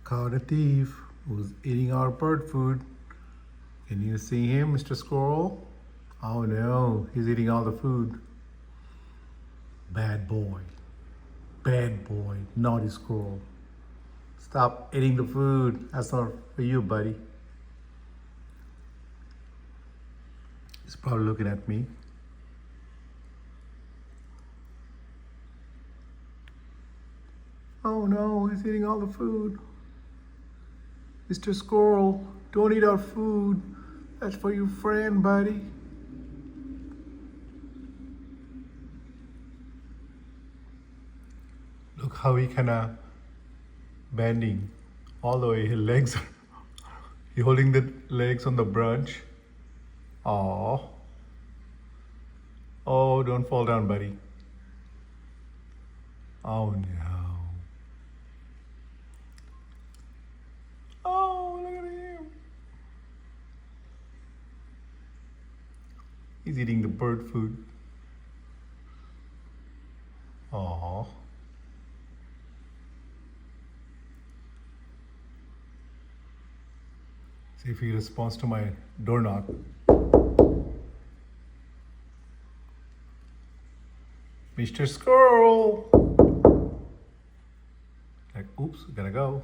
Caught a thief who's eating our bird food. Can you see him, Mr. Squirrel? Oh no, he's eating all the food. Bad boy. Bad boy. Naughty squirrel. Stop eating the food. That's not for you, buddy. He's probably looking at me. Oh no, he's eating all the food. Mr. Squirrel, don't eat our food. That's for your friend, buddy. Look how he kinda bending all the way. His legs are he holding the legs on the branch. Oh. Oh, don't fall down, buddy. Oh no. Oh, look at him. He's eating the bird food. Oh. See if he responds to my door knock. Mr. Squirrel! Like, oops, gotta go.